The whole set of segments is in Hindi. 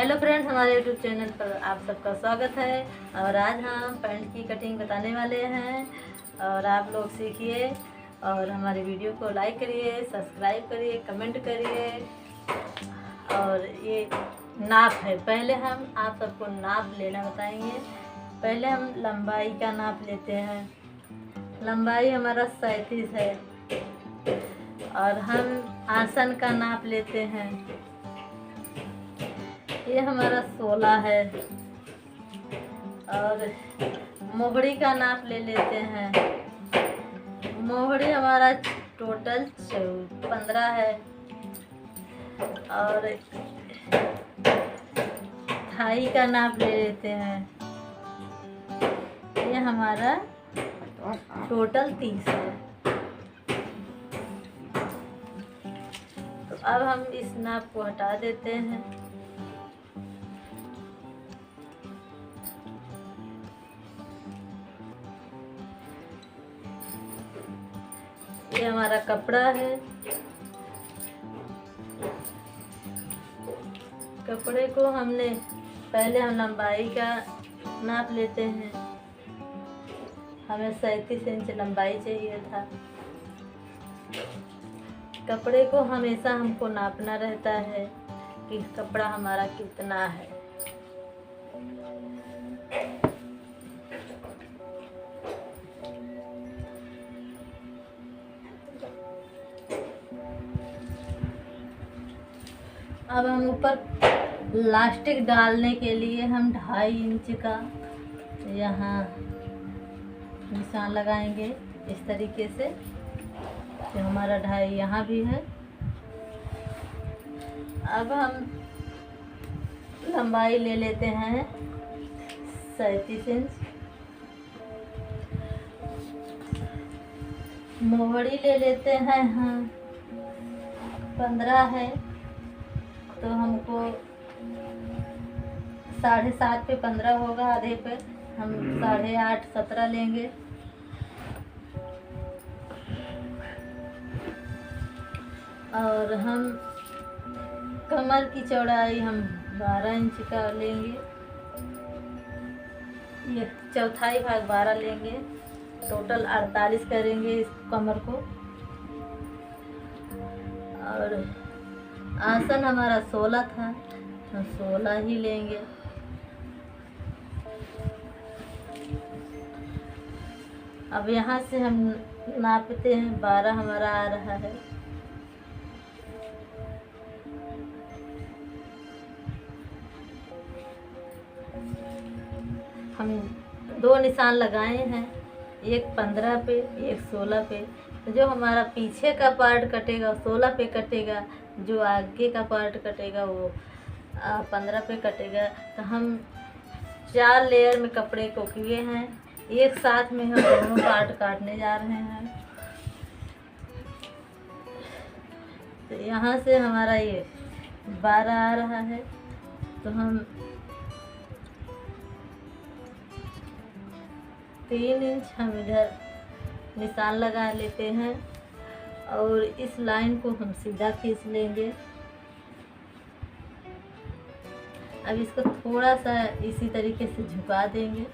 हेलो फ्रेंड्स, हमारे यूट्यूब चैनल पर आप सबका स्वागत है। और आज हम पैंट की कटिंग बताने वाले हैं और आप लोग सीखिए और हमारी वीडियो को लाइक करिए, सब्सक्राइब करिए, कमेंट करिए। और ये नाप है, पहले हम आप सबको नाप लेना बताएंगे। पहले हम लंबाई का नाप लेते हैं। लंबाई हमारा 37 है और हम आसन का नाप लेते हैं। ये हमारा 16 है और मोहड़ी का नाप ले लेते हैं। मोहड़ी हमारा टोटल 15 है और थाई का नाप ले लेते हैं। ये हमारा टोटल 30 है। तो अब हम इस नाप को हटा देते हैं। ये हमारा कपड़ा है। कपड़े को हमने पहले हम लंबाई का नाप लेते हैं। हमें 37 इंच लंबाई चाहिए था। कपड़े को हमेशा हमको नापना रहता है कि कपड़ा हमारा कितना है। अब हम ऊपर लास्टिक डालने के लिए हम 2.5 इंच का यहाँ निशान लगाएंगे इस तरीके से। तो हमारा 2.5 यहाँ भी है। अब हम लंबाई ले लेते हैं 37 इंच। मोहड़ी ले लेते हैं हम 15 है, तो हमको 7.5 पे 15 होगा, आधे पे हम 8.5 17 लेंगे। और हम कमर की चौड़ाई हम 12 इंच का लेंगे। ये चौथाई भाग 12 लेंगे, टोटल 48 करेंगे इस कमर को। और आसन हमारा 16 था, हम 16 ही लेंगे। अब यहाँ से हम नापते हैं, 12 हमारा आ रहा है। हम 2 निशान लगाए हैं, एक 15 पे एक 16 पे। तो जो हमारा पीछे का पार्ट कटेगा 16 पे कटेगा, जो आगे का पार्ट कटेगा वो 15 पे कटेगा। तो हम 4 लेयर में कपड़े को किए हैं। एक साथ में हम दोनों पार्ट काटने जा रहे हैं। तो यहाँ से हमारा ये 12 आ रहा है, तो हम 3 इंच हम इधर निशान लगा लेते हैं और इस लाइन को हम सीधा खींच लेंगे। अब इसको थोड़ा सा इसी तरीके से झुका देंगे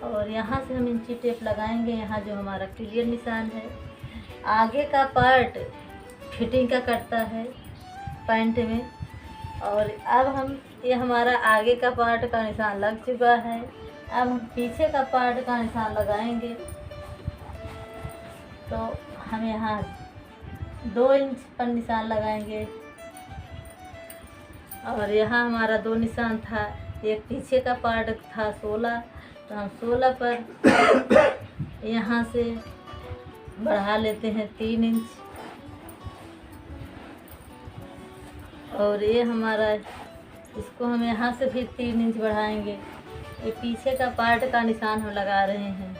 और यहाँ से हम इंची टेप लगाएंगे। यहाँ जो हमारा क्लियर निशान है, आगे का पार्ट फिटिंग का कटता है पैंट में। और अब हम ये हमारा आगे का पार्ट का निशान लग चुका है। अब हम पीछे का पार्ट का निशान लगाएंगे। तो हम यहाँ 2 इंच पर निशान लगाएंगे और यहाँ हमारा 2 निशान था। एक पीछे का पार्ट था 16, तो हम 16 पर यहाँ से बढ़ा लेते हैं 3 इंच। और ये हमारा, इसको हम यहाँ से फिर 3 इंच बढ़ाएंगे। ये पीछे का पार्ट का निशान हम लगा रहे हैं।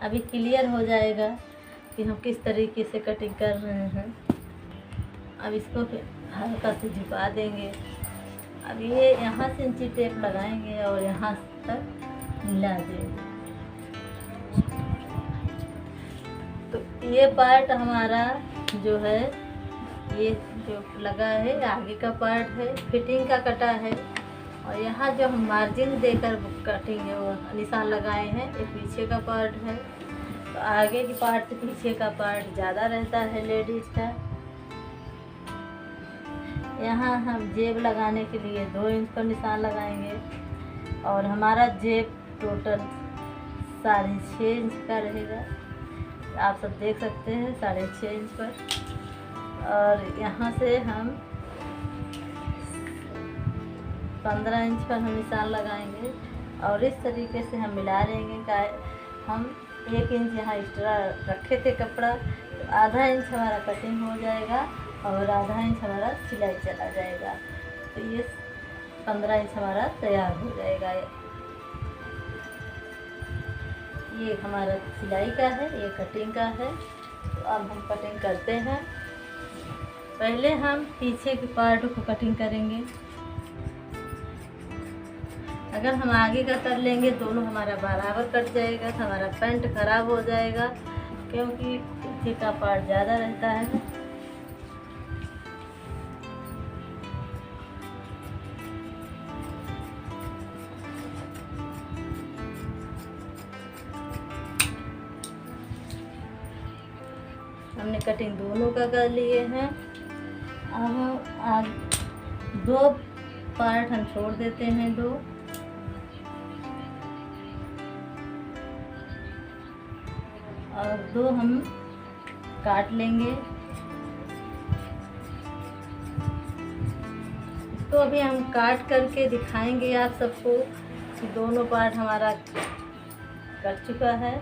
अभी क्लियर हो जाएगा कि हम किस तरीके से कटिंग कर रहे हैं। अब इसको फिर हल्का से झुका देंगे। अब ये यहाँ से इंची टेप लगाएंगे और यहाँ तक मिला देंगे। तो ये पार्ट हमारा जो है ये जो लगा है आगे का पार्ट है, फिटिंग का कटा है। और यहाँ जो हम मार्जिन देकर कटिंग है वो निशान लगाए हैं, ये पीछे का पार्ट है। तो आगे की पार्ट से पीछे का पार्ट ज़्यादा रहता है लेडीज़ का। यहाँ हम जेब लगाने के लिए 2 इंच पर निशान लगाएंगे और हमारा जेब टोटल 6.5 इंच का रहेगा। आप सब देख सकते हैं 6.5 इंच पर। और यहाँ से हम 15 इंच पर हम निशान लगाएंगे और इस तरीके से हम मिला लेंगे। हम 1 इंच यहाँ एक्स्ट्रा रखे थे कपड़ा, तो आधा इंच हमारा कटिंग हो जाएगा और आधा इंच हमारा सिलाई चला जाएगा। तो ये 15 इंच हमारा तैयार हो जाएगा। ये हमारा सिलाई का है, ये कटिंग का है। तो अब हम कटिंग करते हैं। पहले हम पीछे के पार्ट को कटिंग करेंगे। अगर हम आगे का कर लेंगे दोनों हमारा बराबर कट जाएगा तो हमारा पैंट खराब हो जाएगा, क्योंकि पीछे का पार्ट ज़्यादा रहता है। हमने कटिंग दोनों का कर लिए हैं। अब 2 पार्ट हम छोड़ देते हैं, 2। और 2 हम काट लेंगे। इसको अभी हम काट करके दिखाएंगे आप सबको कि दोनों पार्ट हमारा कट चुका है।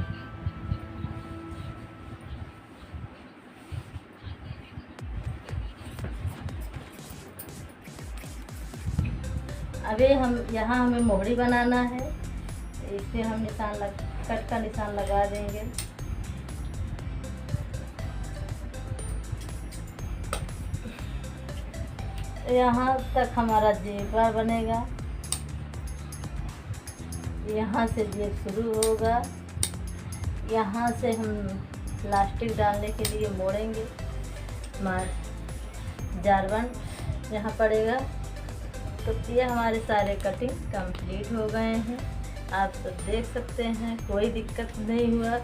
अभी हम यहाँ हमें मोहरी बनाना है, इसे हम कट का निशान लगा देंगे। यहाँ तक हमारा जेब बनेगा, यहाँ से जेब शुरू होगा। यहाँ से हम प्लास्टिक डालने के लिए मोड़ेंगे, जारबन यहाँ पड़ेगा। तो ये हमारे सारे कटिंग कंप्लीट हो गए हैं। आप सब देख सकते हैं, कोई दिक्कत नहीं हुआ।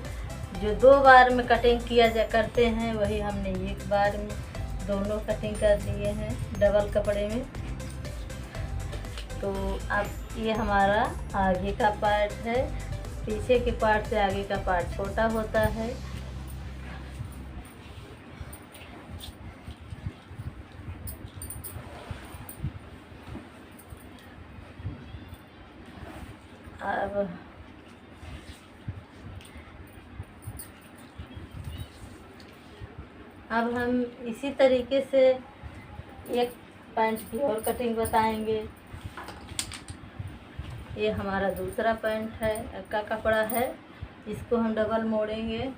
जो 2 बार में कटिंग किया करते हैं वही हमने 1 बार में दोनों कटिंग कर लिए हैं डबल कपड़े में। तो अब ये हमारा आगे का पार्ट है, पीछे के पार्ट से आगे का पार्ट छोटा होता है। अब हम इसी तरीके से एक पैंट की और कटिंग बताएंगे। ये हमारा दूसरा पैंट है का कपड़ा है, इसको हम डबल मोड़ेंगे।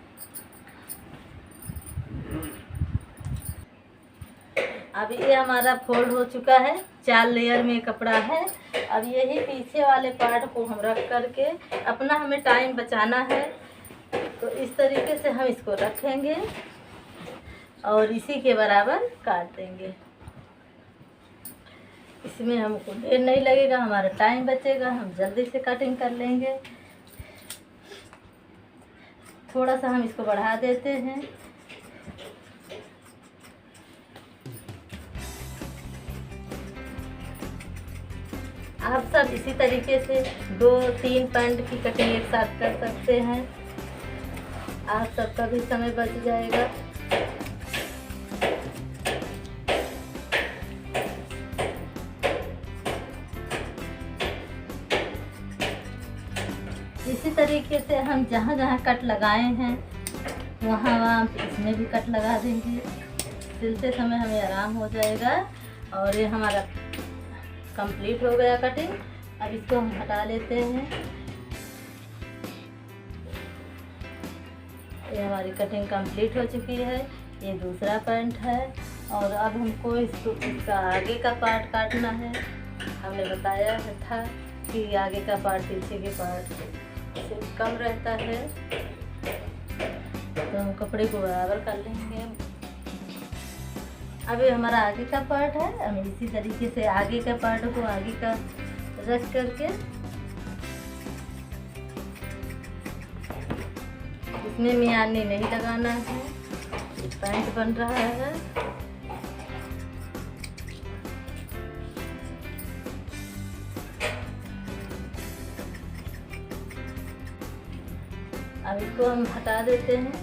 अब ये हमारा फोल्ड हो चुका है, 4 लेयर में कपड़ा है। अब यही पीछे वाले पार्ट को हम रख करके अपना हमें टाइम बचाना है, तो इस तरीके से हम इसको रखेंगे और इसी के बराबर काट देंगे। इसमें हमको देर नहीं लगेगा, हमारा टाइम बचेगा, हम जल्दी से कटिंग कर लेंगे। थोड़ा सा हम इसको बढ़ा देते हैं। आप सब इसी तरीके से 2-3 पैंट की कटिंग एक साथ कर सकते हैं, आप सबका भी समय बच जाएगा। इसी तरीके से हम जहाँ जहाँ कट लगाए हैं वहाँ इसमें भी कट लगा देंगे। सिलते समय हमें आराम हो जाएगा। और ये हमारा कंप्लीट हो गया कटिंग। अब इसको हम हटा लेते हैं। ये हमारी कटिंग कंप्लीट हो चुकी है। ये दूसरा पैंट है और अब हमको इसका आगे का पार्ट काटना है। हमने बताया था कि आगे का पार्ट पीछे के पार्ट से कम रहता है, तो हम कपड़े को बराबर कर लेंगे। अब ये हमारा आगे का पार्ट है। हम इसी तरीके से आगे का पार्ट को आगे का रख करके इसमें मियानी नहीं लगाना है। पैंट बन रहा है। अब इसको हम हटा देते हैं।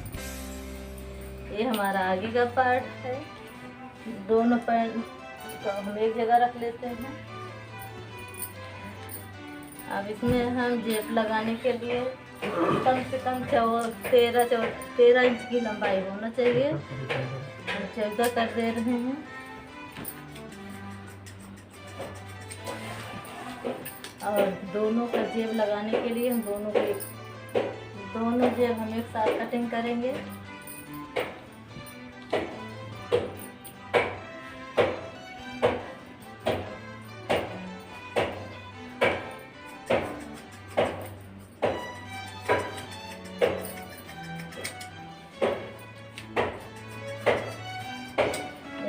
ये हमारा आगे का पार्ट है। दोनों पैंट को हम एक जगह रख लेते हैं। अब इसमें हम जेब लगाने के लिए कम से कम 13 इंच की लंबाई होना चाहिए। हम 14 कर दे रहे हैं। और दोनों का जेब लगाने के लिए हम दोनों जेब हम एक साथ कटिंग करेंगे।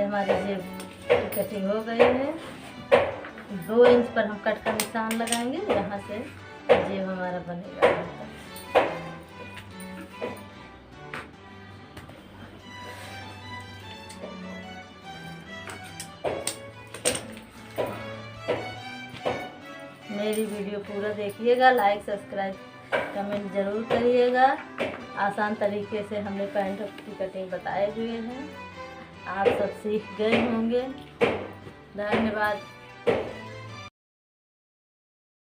हमारी जेब की कटिंग हो गई है। 2 इंच पर हम कट का निशान लगाएंगे। यहाँ से जेब हमारा बनेगा। मेरी वीडियो पूरा देखिएगा, लाइक सब्सक्राइब कमेंट ज़रूर करिएगा। आसान तरीके से हमने पैंट की कटिंग बताए हुए हैं। आप सब सीख गए होंगे। धन्यवाद।